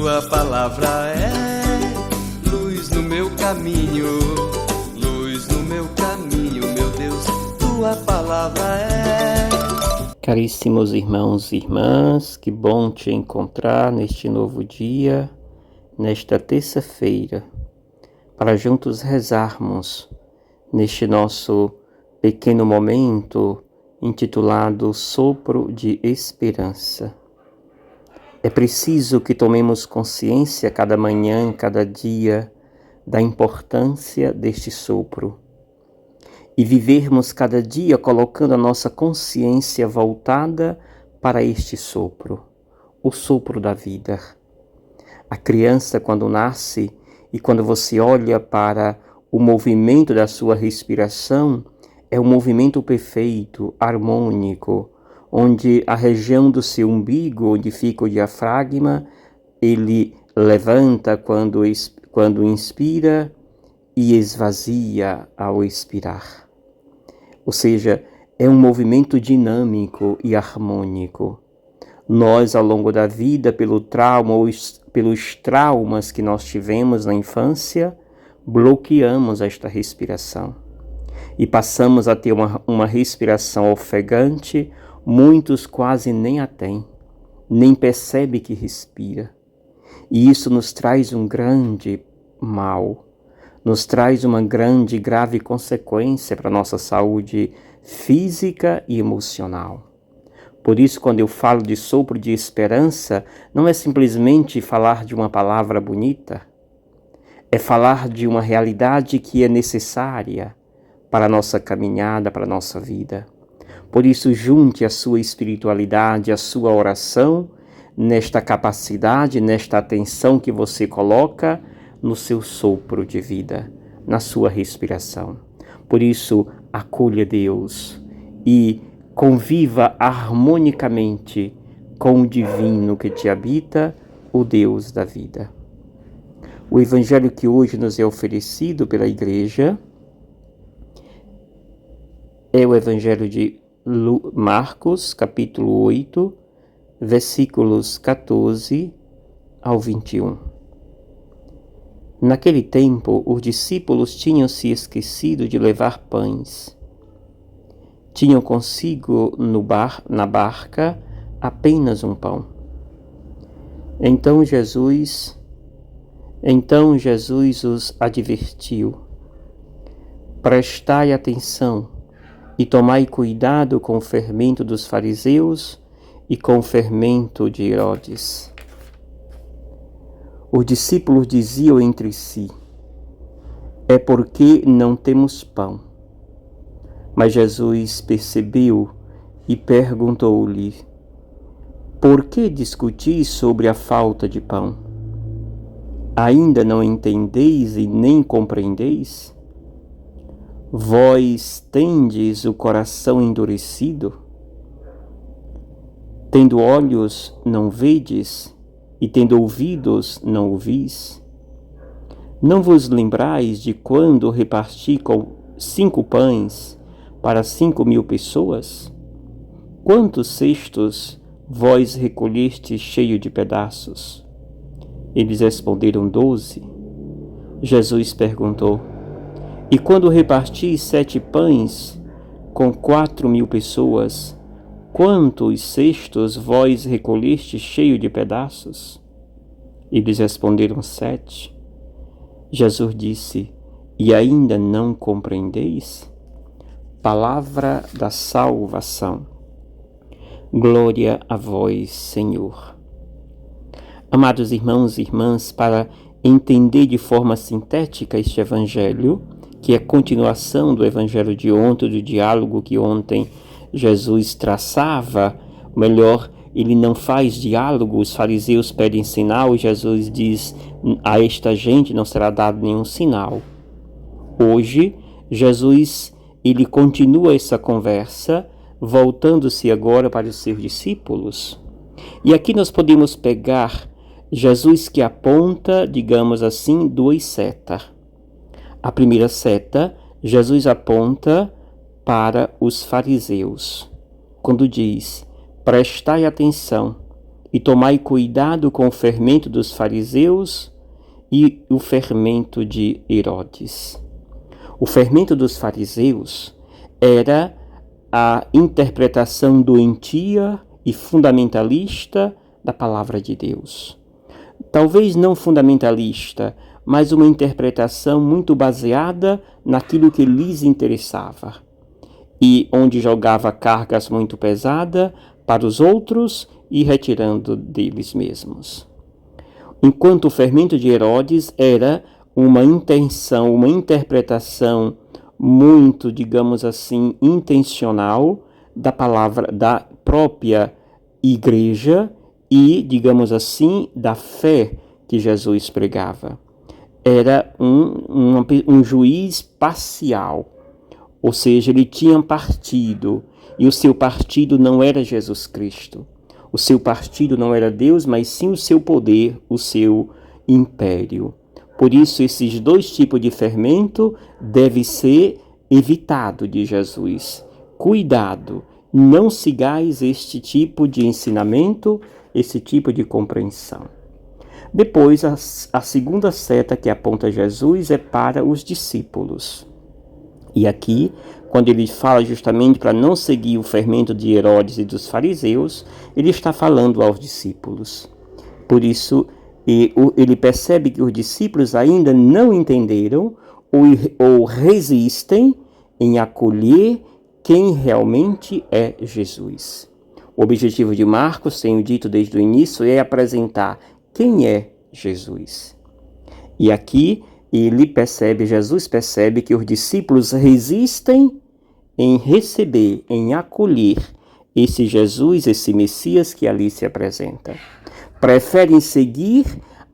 Tua palavra é luz no meu caminho, luz no meu caminho, meu Deus, tua palavra é. Caríssimos irmãos e irmãs, que bom te encontrar neste novo dia, nesta terça-feira, para juntos rezarmos neste nosso pequeno momento intitulado Sopro de Esperança. É preciso que tomemos consciência cada manhã, cada dia, da importância deste sopro e vivermos cada dia colocando a nossa consciência voltada para este sopro, o sopro da vida. A criança, quando nasce e quando você olha para o movimento da sua respiração, é um movimento perfeito, harmônico, onde a região do seu umbigo, onde fica o diafragma, ele levanta quando inspira e esvazia ao expirar. Ou seja, é um movimento dinâmico e harmônico. Nós, ao longo da vida, pelo trauma ou pelos traumas que nós tivemos na infância, bloqueamos esta respiração e passamos a ter uma respiração ofegante. Muitos quase nem a têm, nem percebem que respira. E isso nos traz um grande mal, nos traz uma grande e grave consequência para a nossa saúde física e emocional. Por isso, quando eu falo de sopro de esperança, não é simplesmente falar de uma palavra bonita, é falar de uma realidade que é necessária para a nossa caminhada, para a nossa vida. Por isso, junte a sua espiritualidade, a sua oração, nesta capacidade, nesta atenção que você coloca no seu sopro de vida, na sua respiração. Por isso, acolha Deus e conviva harmonicamente com o divino que te habita, o Deus da vida. O evangelho que hoje nos é oferecido pela Igreja é o evangelho de Marcos, capítulo 8, versículos 14 ao 21. Naquele tempo, os discípulos tinham se esquecido de levar pães. Tinham consigo na barca apenas um pão. Então Jesus os advertiu: prestai atenção e tomai cuidado com o fermento dos fariseus e com o fermento de Herodes. Os discípulos diziam entre si: é porque não temos pão. Mas Jesus percebeu e perguntou-lhe: por que discutis sobre a falta de pão? Ainda não entendeis e nem compreendeis? Vós tendes o coração endurecido? Tendo olhos, não vedes, e tendo ouvidos, não ouvis? Não vos lembrais de quando reparti com 5 pães para 5.000 pessoas? Quantos cestos vós recolheste cheio de pedaços? Eles responderam 12. Jesus perguntou: e quando reparti 7 pães com 4.000 pessoas, quantos cestos vós recolheste cheio de pedaços? Eles responderam 7. Jesus disse: e ainda não compreendeis? Palavra da salvação. Glória a vós, Senhor. Amados irmãos e irmãs, para entender de forma sintética este evangelho, que é continuação do evangelho de ontem, do diálogo que ontem Jesus traçava, melhor, ele não faz diálogo, os fariseus pedem sinal, e Jesus diz: a esta gente não será dado nenhum sinal. Hoje, Jesus, ele continua essa conversa, voltando-se agora para os seus discípulos. E aqui nós podemos pegar Jesus que aponta, digamos assim, 2 setas. A primeira seta, Jesus aponta para os fariseus, quando diz: prestai atenção e tomai cuidado com o fermento dos fariseus e o fermento de Herodes. O fermento dos fariseus era a interpretação doentia e fundamentalista da palavra de Deus. Talvez não fundamentalista, mas uma interpretação muito baseada naquilo que lhes interessava, e onde jogava cargas muito pesadas para os outros e retirando deles mesmos. Enquanto o fermento de Herodes era uma intenção, uma interpretação muito, digamos assim, intencional da palavra da própria igreja e, digamos assim, da fé que Jesus pregava. Era um juiz parcial, ou seja, ele tinha partido, e o seu partido não era Jesus Cristo. O seu partido não era Deus, mas sim o seu poder, o seu império. Por isso, esses dois tipos de fermento devem ser evitados de Jesus. Cuidado, não sigais este tipo de ensinamento, esse tipo de compreensão. Depois, a segunda seta que aponta Jesus é para os discípulos. E aqui, quando ele fala justamente para não seguir o fermento de Herodes e dos fariseus, ele está falando aos discípulos. Por isso, ele percebe que os discípulos ainda não entenderam ou resistem em acolher quem realmente é Jesus. O objetivo de Marcos, tenho dito desde o início, é apresentar quem é Jesus. E aqui Jesus percebe que os discípulos resistem em receber, em acolher esse Jesus, esse Messias que ali se apresenta. Preferem seguir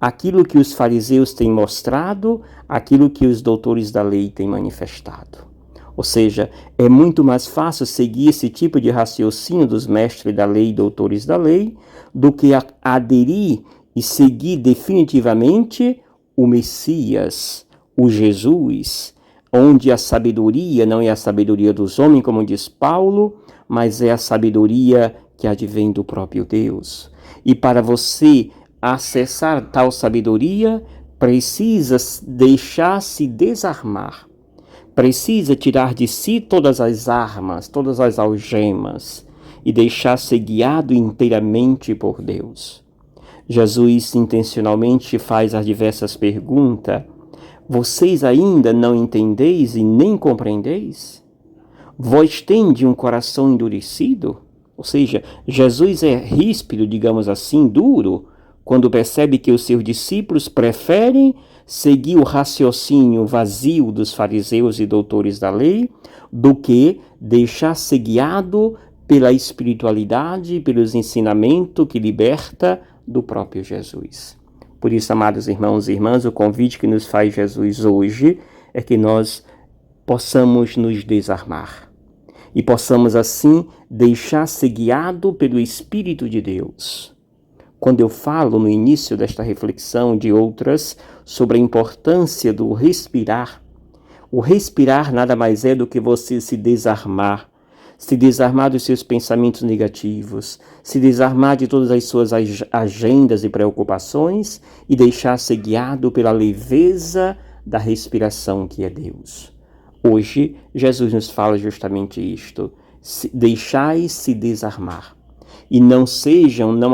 aquilo que os fariseus têm mostrado, aquilo que os doutores da lei têm manifestado. Ou seja, é muito mais fácil seguir esse tipo de raciocínio dos mestres da lei e doutores da lei do que aderir e seguir definitivamente o Messias, o Jesus, onde a sabedoria não é a sabedoria dos homens, como diz Paulo, mas é a sabedoria que advém do próprio Deus. E para você acessar tal sabedoria, precisa deixar-se desarmar. Precisa tirar de si todas as armas, todas as algemas e deixar-se guiado inteiramente por Deus. Jesus intencionalmente faz as diversas perguntas. Vocês ainda não entendeis e nem compreendeis? Vós tendes um coração endurecido? Ou seja, Jesus é ríspido, digamos assim, duro, quando percebe que os seus discípulos preferem seguir o raciocínio vazio dos fariseus e doutores da lei do que deixar-se guiado pela espiritualidade, pelos ensinamentos que liberta do próprio Jesus. Por isso, amados irmãos e irmãs, o convite que nos faz Jesus hoje é que nós possamos nos desarmar e possamos assim deixar-se guiado pelo Espírito de Deus. Quando eu falo no início desta reflexão de outras sobre a importância do respirar, o respirar nada mais é do que você se desarmar dos seus pensamentos negativos, se desarmar de todas as suas agendas e preocupações e deixar-se guiado pela leveza da respiração que é Deus. Hoje, Jesus nos fala justamente isto: deixai-se desarmar. E não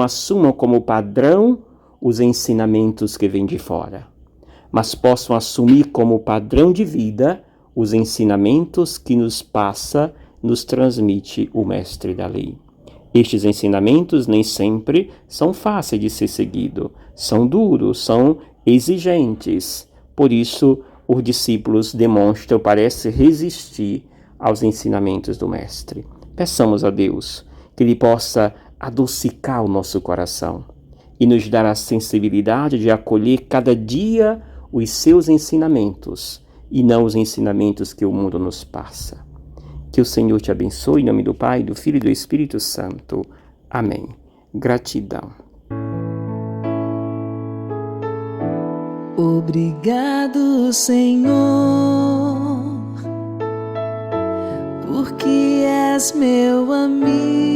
assumam como padrão os ensinamentos que vêm de fora, mas possam assumir como padrão de vida os ensinamentos que nos transmite o mestre da lei. Estes ensinamentos nem sempre são fáceis de ser seguidos, são duros, são exigentes. Por isso, os discípulos parecem resistir aos ensinamentos do mestre. Peçamos a Deus que Ele possa adocicar o nosso coração e nos dar a sensibilidade de acolher cada dia os seus ensinamentos e não os ensinamentos que o mundo nos passa. Que o Senhor te abençoe, em nome do Pai, do Filho e do Espírito Santo. Amém. Gratidão. Obrigado, Senhor, porque és meu amigo.